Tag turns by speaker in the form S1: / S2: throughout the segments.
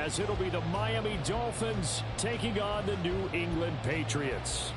S1: as it'll be the Miami Dolphins taking on the New England Patriots.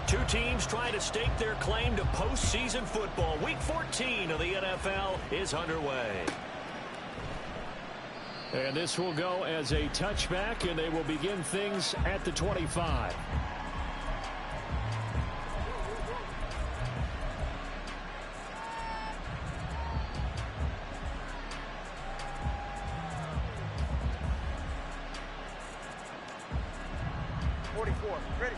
S2: Two teams trying to stake their claim to postseason football. Week 14 of the NFL is underway.
S1: And this will go as a touchback, and they will begin things at the 25.
S3: Ready.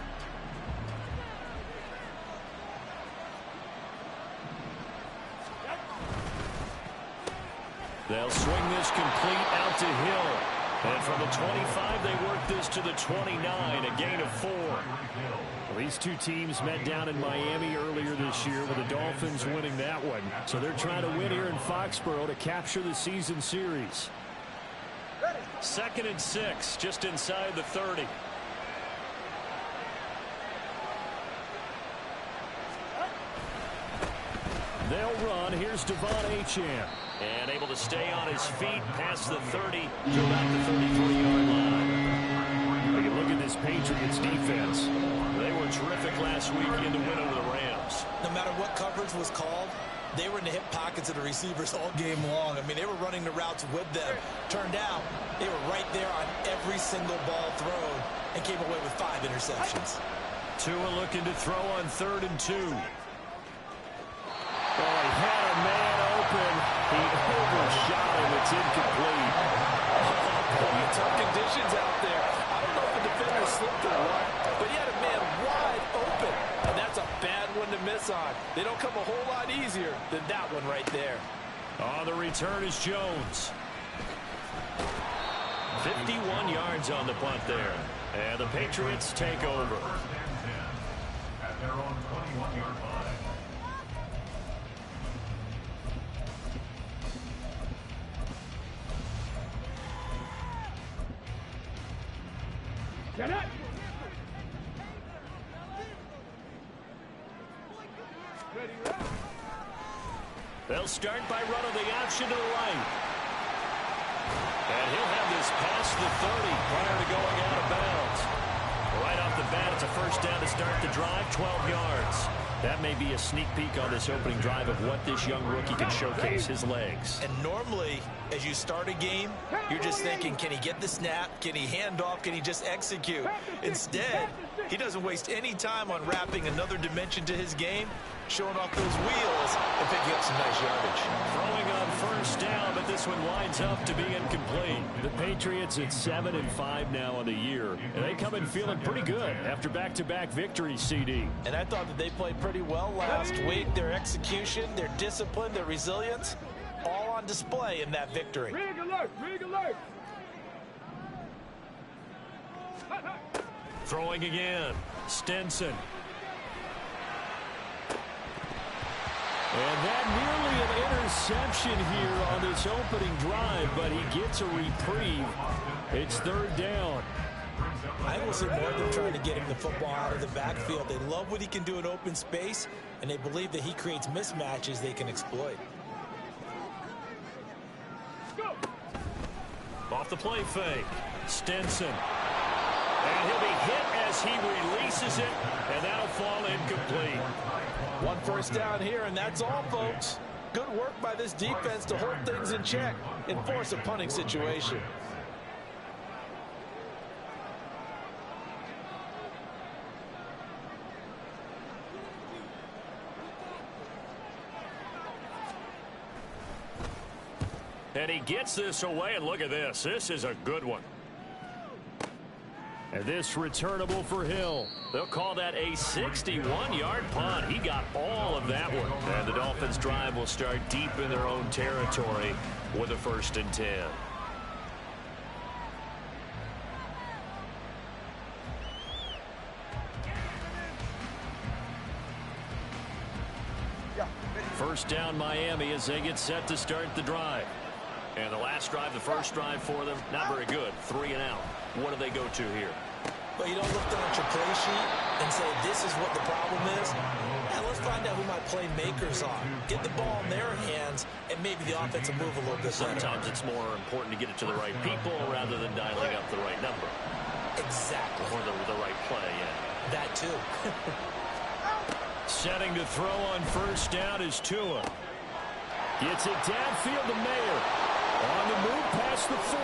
S1: They'll swing this complete out to Hill. And from the 25, they work this to the 29, a gain of 4. Well, these two teams met down in Miami earlier this year with the Dolphins winning that one. So they're trying to win here in Foxborough to capture the season series.
S2: 2nd and 6, just inside the 30.
S1: They'll run. Here's Devon Achane.
S2: And able to stay on his feet past the 30 to about the 33-yard line.
S1: You look at this Patriots defense.
S2: They were terrific last week in the win over the Rams.
S4: No matter what coverage was called, they were in the hip pockets of the receivers all game long. I mean, they were running the routes with them. Turned out, they were right there on every single ball thrown and came away with 5 interceptions.
S2: Tua looking to throw on 3rd and 2.
S1: Oh, he had a man open. He overshot him. It's incomplete.
S5: Tough conditions out there. I don't know if the defender slipped or what, but he had a man wide open, and that's a bad one to miss on. They don't come a whole lot easier than that one right there.
S2: On the return is Jones. 51 yards on the punt there. And the Patriots take over.
S6: At their own 21-yard line.
S3: Get it!
S2: They'll start by running the option to the right. And he'll have this past the 30 prior to going out of bounds. Right off the bat, it's a first down to start the drive, 12 yards. That may be a sneak peek on this opening drive of what this young rookie can showcase, his legs.
S4: And normally, as you start a game, you're just thinking, can he get the snap? Can he hand off? Can he just execute? Instead, he doesn't waste any time on wrapping another dimension to his game, showing off those wheels and picking up some nice yardage.
S2: Throwing on first down, but this one winds up to be incomplete.
S1: The Patriots at 7-5 now on the year. And they come in feeling pretty good after back-to-back victories, CD.
S5: And I thought that they played pretty well last week. Their execution, their discipline, their resilience, all on display in that victory.
S3: Rig alert! Rig alert!
S2: Throwing again, Stenson.
S1: And that nearly an interception here on this opening drive, but he gets a reprieve. It's 3rd down.
S4: I will see more of them trying to get him the football out of the backfield. They love what he can do in open space, and they believe that he creates mismatches they can exploit.
S2: Off the play fake, Stenson. And he'll be hit as he releases it, and that'll fall incomplete.
S5: 1 first down here, and that's all, folks. Good work by this defense to hold things in check and force a punting situation.
S2: And he gets this away, and look at this. This is a good one.
S1: And this returnable for Hill.
S2: They'll call that a 61-yard punt. He got all of that one. And the Dolphins' drive will start deep in their own territory with a 1st and 10.
S1: first down Miami as they get set to start the drive. And the last drive, the first drive for them, not very good. 3 and out. What do they go to here?
S4: Well, you don't look down at your play sheet and say, this is what the problem is. Now, let's find out who my playmakers are. Get the ball in their hands, and maybe the offense will move a little bit better.
S1: Sometimes it's more important to get it to the right people rather than dialing up the right number.
S4: Exactly.
S1: Or the right play, yeah.
S4: That, too.
S1: Setting to throw on first down is Tua. Gets it downfield to Mayer. On the move past the 40.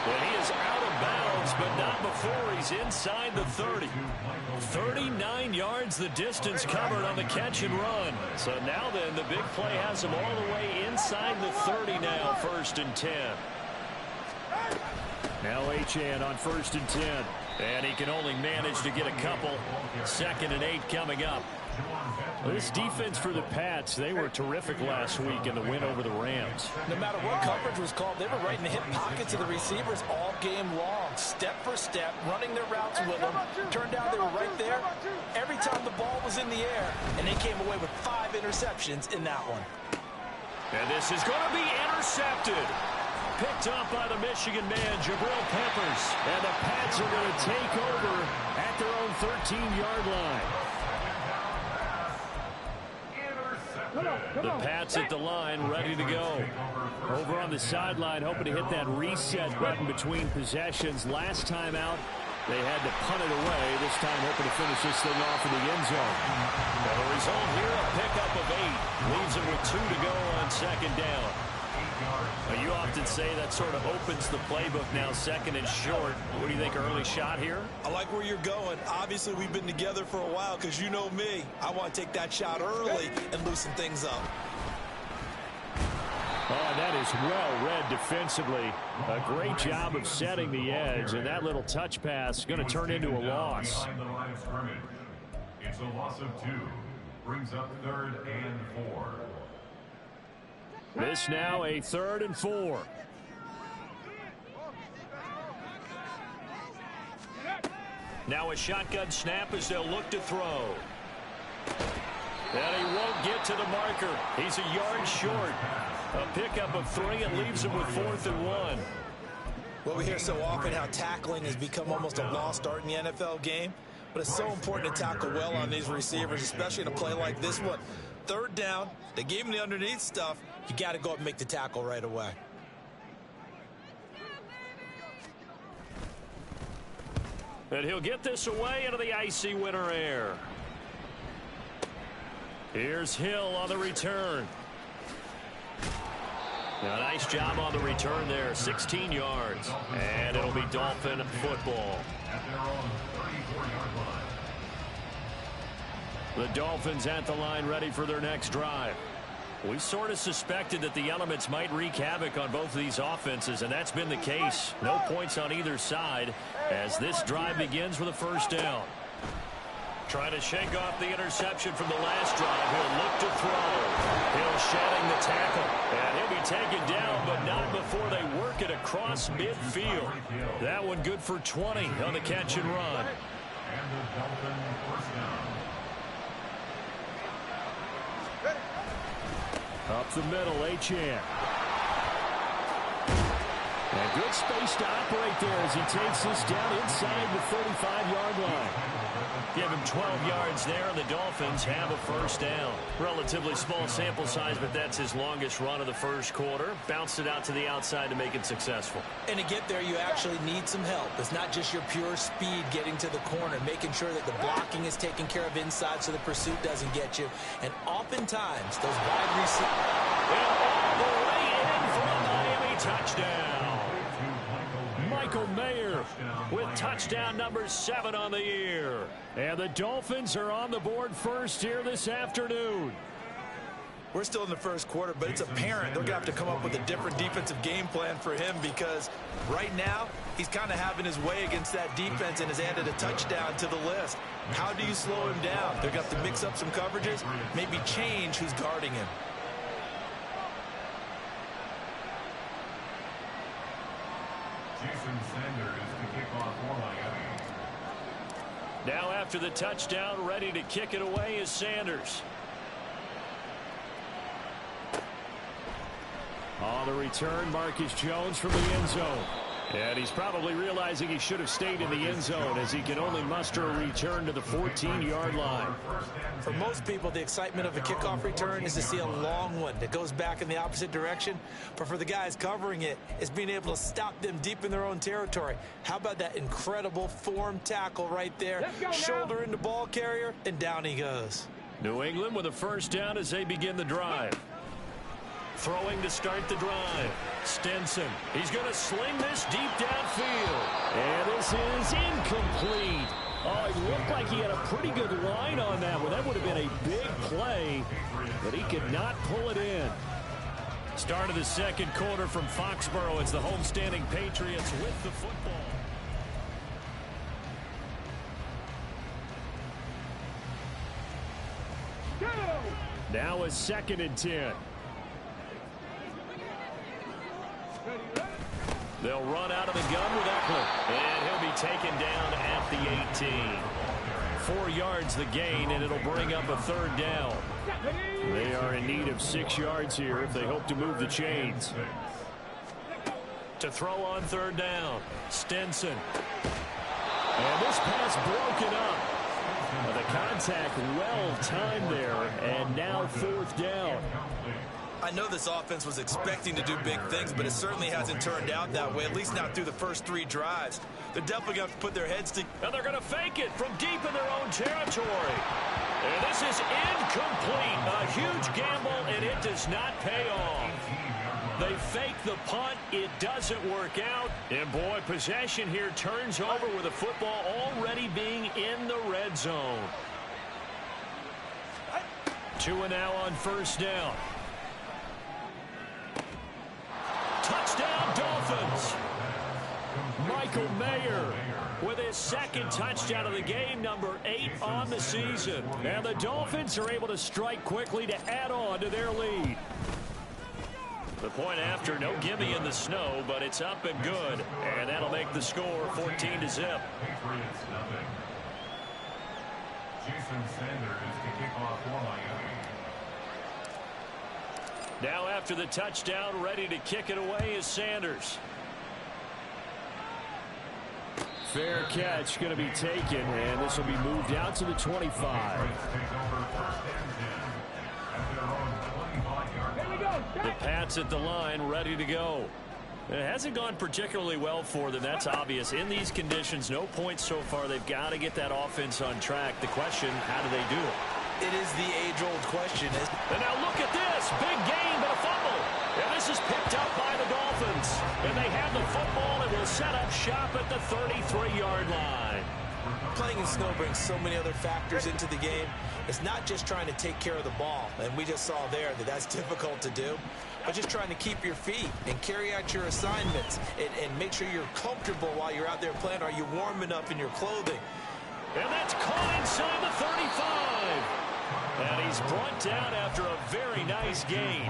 S1: And he is out of bounds, but not before he's inside the 30. 39 yards the distance covered on the catch and run. So now then, the big play has him all the way inside the 30 now, 1st and 10. Now Achane on 1st and 10. And he can only manage to get a couple. 2nd and 8 coming up. This defense for the Pats, they were terrific last week in the win over the Rams.
S5: No matter what coverage was called, they were right in the hip pockets of the receivers all game long. Step for step, running their routes with them. Turned out they were right there every time the ball was in the air. And they came away with 5 interceptions in that one.
S1: And this is going to be intercepted. Picked up by the Michigan man, Jabril Peppers. And the Pats are going to take over at their own 13-yard line. The Pats at the line, ready to go. Over on the sideline, hoping to hit that reset button between possessions. Last time out, they had to punt it away. This time, hoping to finish this thing off in the end zone. And the result here, a pickup of 8. Leaves them with 2 to go on 2nd down. Now, you often say that sort of opens the playbook now, 2nd and short. What do you think, early shot here?
S4: I like where you're going. Obviously, we've been together for a while because you know me. I want to take that shot early and loosen things up.
S1: Oh, that is well read defensively. A great job of setting the edge, and that little touch pass is going to turn into a loss.
S6: It's a loss of 2. Brings up 3rd and 4.
S1: This now a 3rd and 4. Now a shotgun snap as they'll look to throw. And he won't get to the marker. He's a yard short. A pickup of 3 and leaves him with 4th and 1.
S4: Well, we hear so often how tackling has become almost a lost art in the NFL game. But it's so important to tackle well on these receivers, especially in a play like this one. 3rd down, they gave him the underneath stuff. You got to go up and make the tackle right away.
S1: And he'll get this away into the icy winter air. Here's Hill on the return. Now, a nice job on the return there. 16 yards. And it'll be Dolphin football.
S6: At their own 34-yard line.
S1: The Dolphins at the line, ready for their next drive. We sort of suspected that the elements might wreak havoc on both of these offenses, and that's been the case. No points on either side as this drive begins with a 1st down. Trying to shake off the interception from the last drive. He'll look to throw. Hill shedding the tackle. And he'll be taken down, but not before they work it across midfield. That one good for 20 on the catch and run.
S6: And the Dolphin 1st down.
S1: Up the middle, Achane. And good space to operate there as he takes this down inside the 35-yard line. Give him 12 yards there, and the Dolphins have a 1st down. Relatively small sample size, but that's his longest run of the 1st quarter. Bounced it out to the outside to make it successful.
S4: And to get there, you actually need some help. It's not just your pure speed getting to the corner, making sure that the blocking is taken care of inside so the pursuit doesn't get you. And oftentimes, those wide receivers...
S1: And all the way in for a Miami touchdown. Michael Mayer with touchdown number 7 on the year. And the Dolphins are on the board first here this afternoon.
S4: We're still in the 1st quarter, but it's apparent they're going to have to come up with a different defensive game plan for him because right now he's kind of having his way against that defense and has added a touchdown to the list. How do you slow him down? They're going to have to mix up some coverages, maybe change who's guarding him.
S6: Jason Sanders to kick off for Miami.
S1: Now after the touchdown, ready to kick it away is Sanders. On the return, Marcus Jones from the end zone. And he's probably realizing he should have stayed in the end zone as he can only muster a return to the 14-yard line.
S4: For most people, the excitement of a kickoff return is to see a long one that goes back in the opposite direction. But for the guys covering it, it's being able to stop them deep in their own territory. How about that incredible form tackle right there? Shoulder in the ball carrier, and down he goes.
S1: New England with a first down as they begin the drive. Throwing to start the drive. Stinson. He's going to sling this deep downfield. And this is incomplete. Oh, it looked like he had a pretty good line on that one. That would have been a big play, but he could not pull it in. Start of the second quarter from Foxborough. It's the homestanding Patriots with the football. Now a 2nd and 10. They'll run out of the gun with Eckler. And he'll be taken down at the 18. 4 yards the gain, and it'll bring up a 3rd down. They are in need of 6 yards here if they hope to move the chains. To throw on 3rd down, Stinson. And this pass broken up. The contact well timed there, and now 4th down.
S4: I know this offense was expecting to do big things, but it certainly hasn't turned out that way, at least not through the first 3 drives. They're definitely going to put their heads together.
S1: And they're going to fake it from deep in their own territory. And this is incomplete. A huge gamble, and it does not pay off. They fake the punt. It doesn't work out. And, boy, possession here turns over with the football already being in the red zone. 2 and now on 1st down. Touchdown, Dolphins. Michael Mayer with his 2nd touchdown of the game, number 8 on the season. And the Dolphins are able to strike quickly to add on to their lead. The point after, no gimme in the snow, but it's up and good. And that'll make the score 14-0.
S6: Patriots nothing. Jason Sanders to kick off for Miami.
S1: Now after the touchdown, ready to kick it away is Sanders. Fair catch going to be taken, and this will be moved out to the 25. The Pats at the line, ready to go. It hasn't gone particularly well for them. That's obvious. In these conditions, no points so far. They've got to get that offense on track. The question, how do they do it?
S4: It is the age-old question.
S1: And now look at this. Big gain, but a fumble. And this is picked up by the Dolphins. And they have the football and will set up shop at the 33-yard line.
S4: Playing in snow brings so many other factors into the game. It's not just trying to take care of the ball, and we just saw there that that's difficult to do, but just trying to keep your feet and carry out your assignments and make sure you're comfortable while you're out there playing. Are you warm enough in your clothing?
S1: And that's caught inside the 35. And he's brought down after a very nice gain.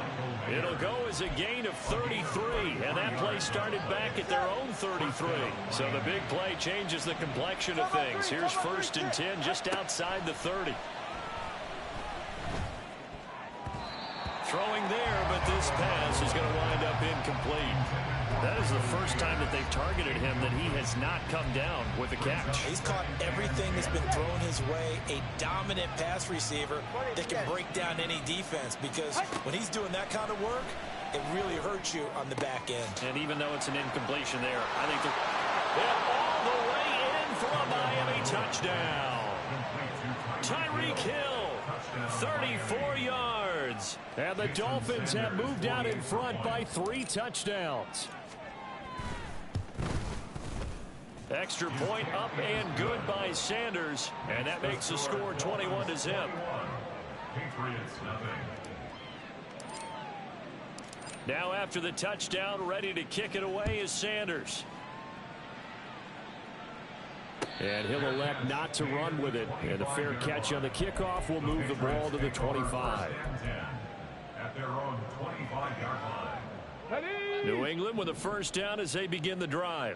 S1: It'll go as a gain of 33, and that play started back at their own 33. So the big play changes the complexion of things. Here's 1st and 10 just outside the 30. Throwing there, but this pass is going to wind up incomplete. That is the first time that they've targeted him that he has not come down with a catch.
S4: He's caught everything that's been thrown his way. A dominant pass receiver that can break down any defense, because when he's doing that kind of work, it really hurts you on the back end.
S1: And even though it's an incompletion there, I think they're all the way in for a Miami touchdown. Tyreek Hill, 34 yards. And the Dolphins have moved out in front by 3 touchdowns. Extra point up and good by Sanders. And that makes the score 21-0.
S6: Patriots nothing.
S1: Now after the touchdown, ready to kick it away is Sanders. And he'll elect not to run with it. And a fair catch on the kickoff will move the ball to the 25.
S6: At their own 25-yard line.
S1: New England with a first down as they begin the drive.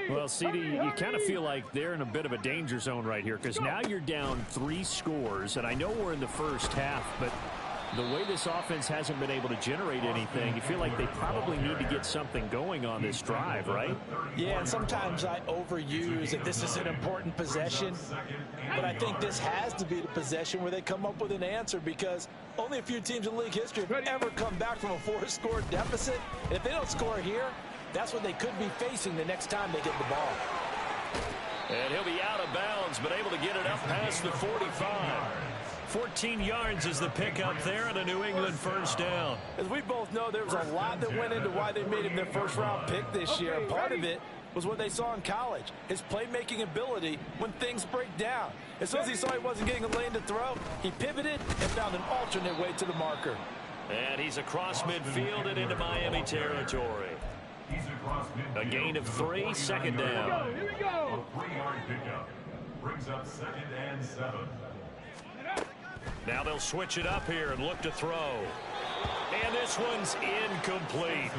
S1: Well, CD, you kind of feel like they're in a bit of a danger zone right here, because now you're down 3 scores, and I know we're in the first half, but The way this offense hasn't been able to generate anything, you feel like they probably need to get something going on this drive, right?
S5: Yeah, and sometimes I overuse that this is an important possession, but I think this has to be the possession where they come up with an answer, because only a few teams in league history have ever come back from a 4-score deficit. And if they don't score here, that's what they could be facing the next time they get the ball.
S1: And he'll be out of bounds, but able to get it up past the 45. 14 yards is the pickup there, and a New England first down.
S5: As we both know, there was a lot that went into why they made him their first-round pick this year. Part of it was what they saw in college, his playmaking ability when things break down. As soon as he saw he wasn't getting a lane to throw, he pivoted and found an alternate way to the marker.
S1: And he's across midfield and into Miami territory. A gain of 3, second down.
S3: Here we go.
S6: A 3-yard pickup brings up 2nd and 7.
S1: Now they'll switch it up here and look to throw. And this one's incomplete.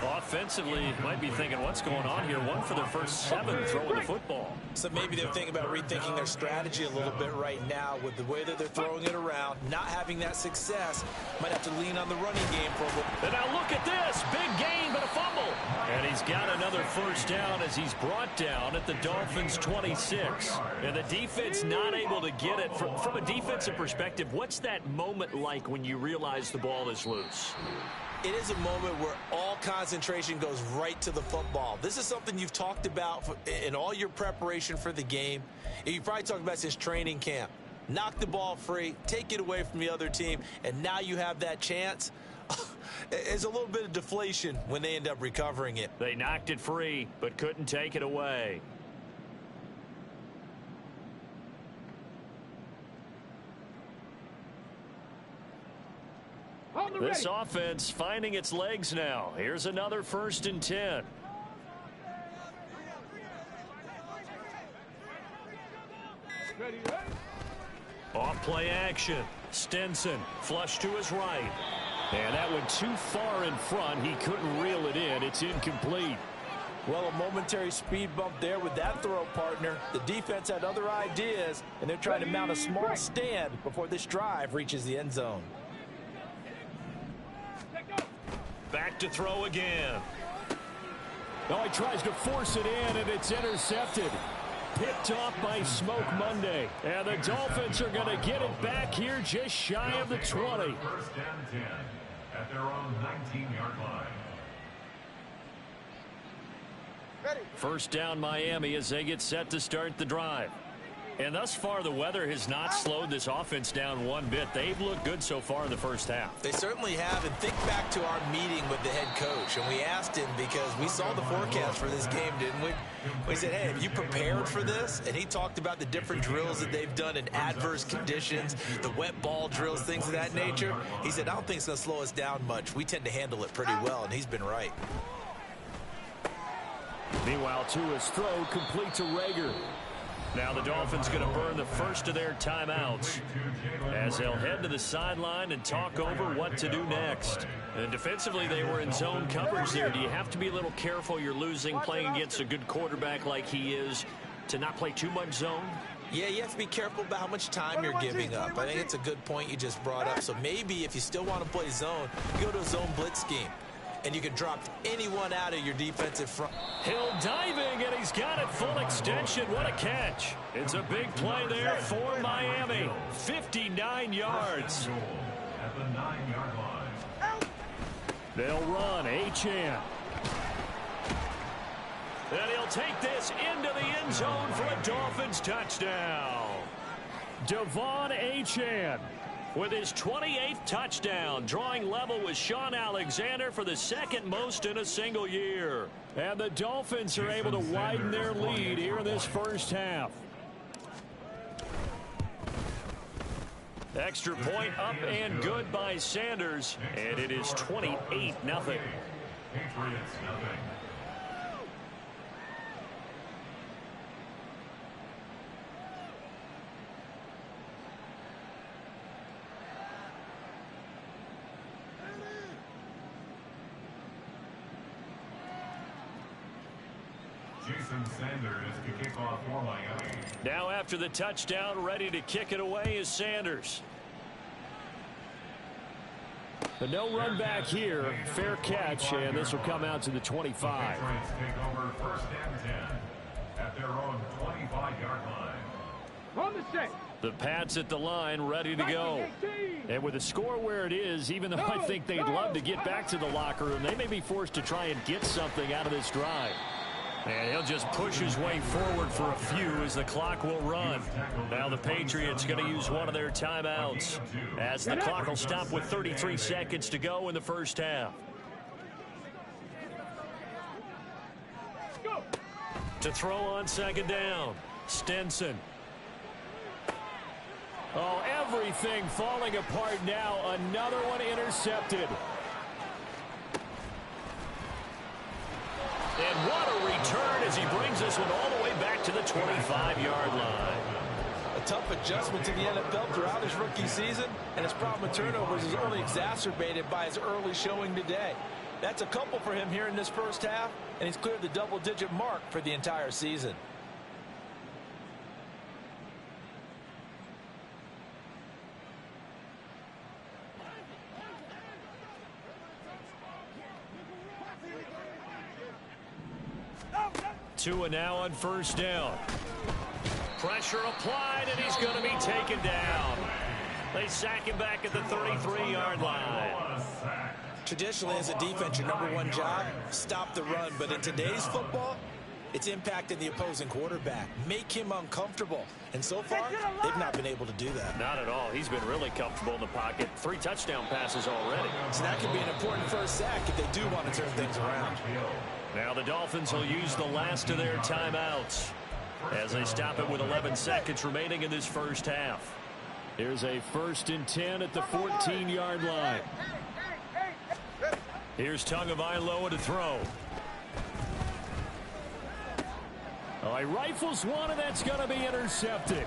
S1: Offensively, you might be thinking, what's going on here? One for their first 7 throwing the football.
S4: So maybe they're thinking about rethinking their strategy a little bit right now with the way that they're throwing it around, not having that success. Might have to lean on the running game for a little.
S1: And now look at this. Big gain, but a fumble. And he's got another first down as he's brought down at the Dolphins' 26. And the defense not able to get it. From a defensive perspective, what's that moment like when you realize the ball is loose?
S4: It is a moment where all concentration goes right to the football. This is something you've talked about in all your preparation for the game. You probably talked about since training camp. Knock the ball free, take it away from the other team, and now you have that chance. It's a little bit of deflation when they end up recovering it.
S1: They knocked it free, but couldn't take it away. This offense finding its legs now. Here's another 1st and 10. Off play action. Stinson flush to his right. And that went too far in front. He couldn't reel it in. It's incomplete.
S5: Well, a momentary speed bump there with that throw, partner. The defense had other ideas, and they're trying to mount a small stand before this drive reaches the end zone.
S1: Back to throw again. Oh, he tries to force it in, and it's intercepted. Picked off by Smoke Monday. And the Dolphins are going to get it back here just shy of the 20.
S6: 1st and 10 at their own 19-yard line.
S1: First down Miami as they get set to start the drive. And thus far, the weather has not slowed this offense down one bit. They've looked good so far in the first half.
S4: They certainly have. And think back to our meeting with the head coach. And we asked him, because we saw the forecast for this game, didn't we? We said, hey, have you prepared for this? And he talked about the different drills that they've done in adverse conditions, the wet ball drills, things of that nature. He said, I don't think it's going to slow us down much. We tend to handle it pretty well, and he's been right.
S1: Meanwhile, Tua's throw complete to Rager. Now the Dolphins going to burn the first of their timeouts as they'll head to the sideline and talk over what to do next. And defensively, they were in zone coverage there. Do you have to be a little careful? You're losing, playing against a good quarterback like he is, to not play too much zone?
S4: Yeah, you have to be careful about how much time you're giving up. I think it's a good point you just brought up. So maybe if you still want to play zone, you go to a zone blitz scheme. And you can drop anyone out of your defensive front.
S1: Hill diving, and he's got it full extension. What a catch. It's a big play there for Miami. 59 yards.
S6: At the 9-yard line.
S1: They'll run. Achane. And he'll take this into the end zone for a Dolphins touchdown. Devon Achane with his 28th touchdown, drawing level with Sean Alexander for the 2nd most in a single year. And the Dolphins are able to widen their lead here in this first half. Extra point up and good by Sanders, and it is 28-0.
S6: Patriots nothing. Jason Sanders to kick off for Miami.
S1: Now after the touchdown, ready to kick it away is Sanders. But no run back here. Fair catch, and this will come out to the 25.
S6: Patriots take over first and 10 at their own 25-yard line.
S3: On the set.
S1: The Pats at the line, ready to go. And with the score where it is, even though I think they'd love to get back to the locker room, they may be forced to try and get something out of this drive. And he'll just push his way forward for a few as the clock will run. Now the Patriots going to use one of their timeouts as the clock will stop with 33 seconds to go in the first half. To throw on second down, Stenson. Oh, everything falling apart now. Another one intercepted. And what a return as he brings this one all the way back to the 25-yard line.
S5: A tough adjustment to the NFL throughout his rookie season, and his problem with turnovers is only exacerbated by his early showing today. That's a couple for him here in this first half, and he's cleared the double-digit mark for the entire season.
S1: Tua now on first down. Pressure applied, and he's going to be taken down. They sack him back at the 33-yard line.
S4: Traditionally, as a defense, your number one job, stop the run. But in today's football, it's impacting the opposing quarterback. Make him uncomfortable. And so far, they've not been able to do that.
S1: Not at all. He's been really comfortable in the pocket. 3 touchdown passes already.
S4: So that could be an important first sack if they do want to turn things around.
S1: Now the Dolphins will use the last of their timeouts as they stop it with 11 seconds remaining in this first half. Here's a 1st and 10 at the 14-yard line. Here's Tagovailoa to throw. Oh, he rifles one, and that's going to be intercepted.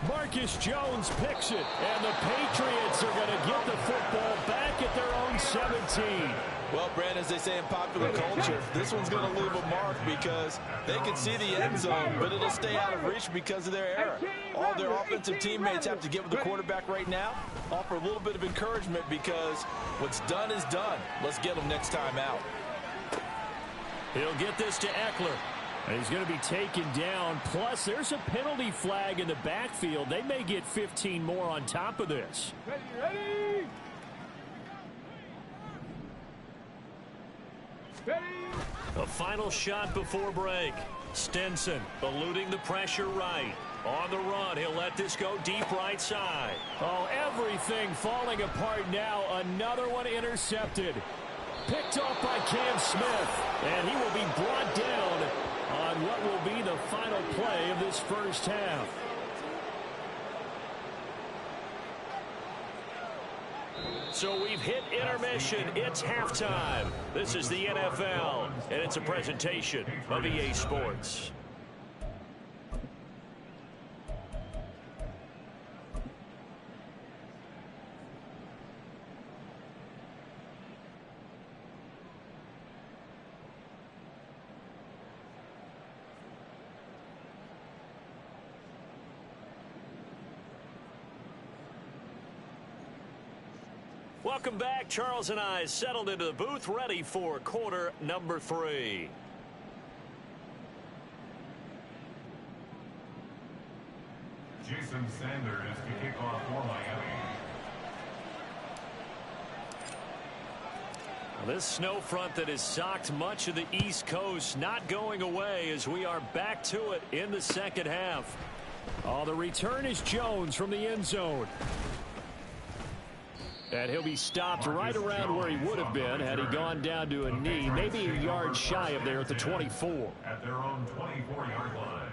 S1: Marcus Jones picks it, and the Patriots are going to get the football back at their own 17.
S5: Well, Brandon, as they say in popular culture, this one's going to leave a mark because they can see the end zone, but it'll stay out of reach because of their error. All their offensive teammates have to give the quarterback right now, offer a little bit of encouragement because what's done is done. Let's get them next time out.
S1: He'll get this to Eckler. And he's going to be taken down. Plus, there's a penalty flag in the backfield. They may get 15 more on top of this.
S3: Ready?
S1: A final shot before break. Stenson eluding the pressure right. On the run, he'll let this go deep right side. Oh, everything falling apart now. Another one intercepted. Picked off by Cam Smith. And he will be brought down on what will be the final play of this first half. So we've hit intermission. It's halftime. This is the NFL, and it's a presentation of EA Sports. Welcome back. Charles and I settled into the booth, ready for quarter number 3.
S6: Jason Sanders to kick off for Miami.
S1: This snow front that has socked much of the East Coast not going away as we are back to it in the second half. Oh, the return is Jones from the end zone. And he'll be stopped right around where he would have been had he gone down to a knee, maybe a yard shy of there at the 24.
S6: At their own 24-yard line.